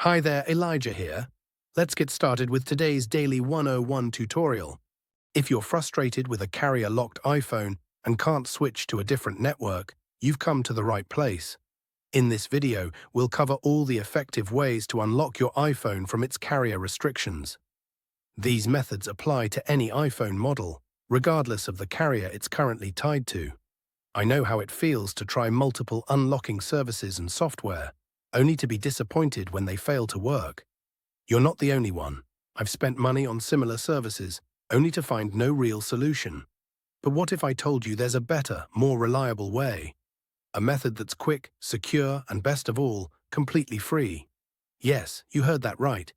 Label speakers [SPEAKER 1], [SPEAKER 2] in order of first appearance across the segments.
[SPEAKER 1] Hi there, Elijah here. Let's get started with today's Daily 101 tutorial. If you're frustrated with a carrier-locked iPhone and can't switch to a different network, you've come to the right place. In this video, we'll cover all the effective ways to unlock your iPhone from its carrier restrictions. These methods apply to any iPhone model, regardless of the carrier it's currently tied to. I know how it feels to try multiple unlocking services and software, only to be disappointed when they fail to work. You're not the only one. I've spent money on similar services, only to find no real solution. But what if I told you there's a better, more reliable way? A method that's quick, secure, and best of all, completely free. Yes, you heard that right.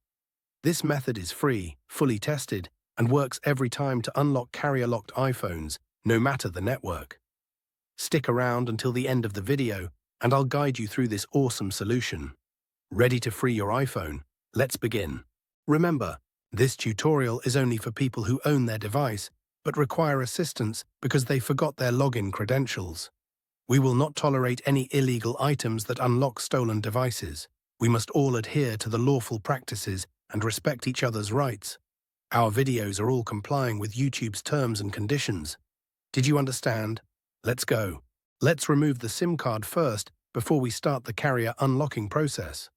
[SPEAKER 1] This method is free, fully tested, and works every time to unlock carrier-locked iPhones, no matter the network. Stick around until the end of the video, and I'll guide you through this awesome solution. Ready to free your iPhone? Let's begin. Remember, this tutorial is only for people who own their device, but require assistance because they forgot their login credentials. We will not tolerate any illegal items that unlock stolen devices. We must all adhere to the lawful practices and respect each other's rights. Our videos are all complying with YouTube's terms and conditions. Did you understand? Let's go. Let's remove the SIM card first before we start the carrier unlocking process.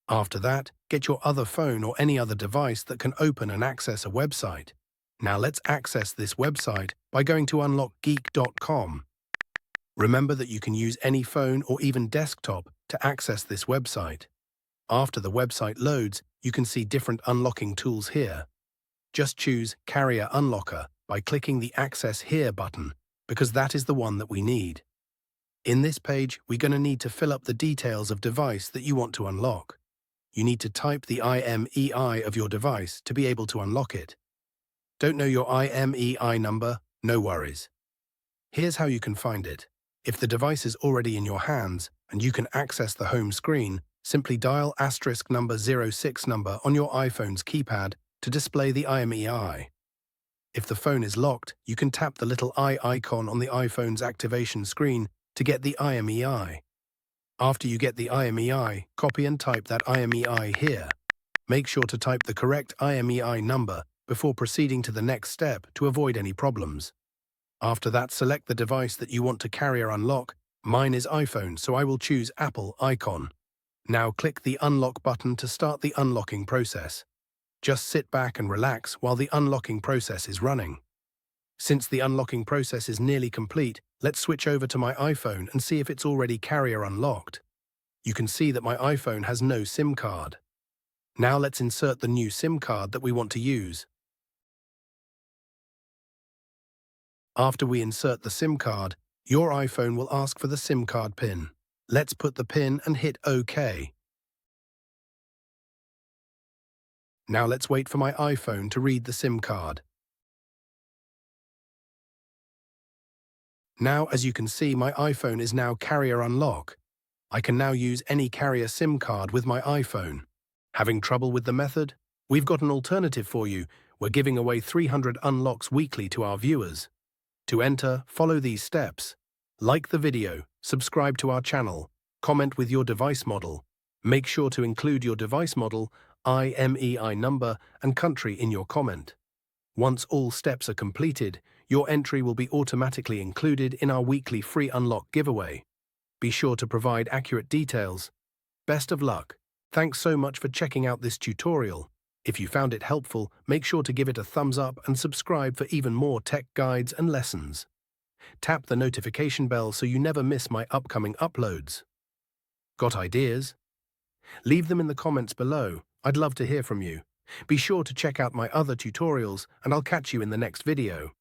[SPEAKER 1] After that, get your other phone or any other device that can open and access a website. Now let's access this website by going to unlockgeek.com. Remember that you can use any phone or even desktop to access this website. After the website loads, you can see different unlocking tools here. Just choose Carrier Unlocker by clicking the Access Here button, because that is the one that we need. In this page, we're going to need to fill up the details of device that you want to unlock. You need to type the IMEI of your device to be able to unlock it. Don't know your IMEI number? No worries. Here's how you can find it. If the device is already in your hands and you can access the home screen, simply dial *06 number on your iPhone's keypad to display the IMEI. If the phone is locked, you can tap the little eye icon on the iPhone's activation screen to get the IMEI. After you get the IMEI, copy and type that IMEI here. Make sure to type the correct IMEI number before proceeding to the next step to avoid any problems. After that, select the device that you want to carrier unlock. Mine is iPhone, so I will choose Apple icon. Now click the unlock button to start the unlocking process. Just sit back and relax while the unlocking process is running. Since the unlocking process is nearly complete, let's switch over to my iPhone and see if it's already carrier unlocked. You can see that my iPhone has no SIM card. Now let's insert the new SIM card that we want to use. After we insert the SIM card, your iPhone will ask for the SIM card PIN. Let's put the PIN and hit OK. Now let's wait for my iPhone to read the SIM card. Now, as you can see, my iPhone is now carrier unlock. I can now use any carrier SIM card with my iPhone. Having trouble with the method? We've got an alternative for you. We're giving away 300 unlocks weekly to our viewers. To enter, follow these steps. Like the video, subscribe to our channel, comment with your device model. Make sure to include your device model, IMEI number, and country in your comment. Once all steps are completed, your entry will be automatically included in our weekly free unlock giveaway. Be sure to provide accurate details. Best of luck. Thanks so much for checking out this tutorial. If you found it helpful, make sure to give it a thumbs up and subscribe for even more tech guides and lessons. Tap the notification bell so you never miss my upcoming uploads. Got ideas? Leave them in the comments below. I'd love to hear from you. Be sure to check out my other tutorials, and I'll catch you in the next video.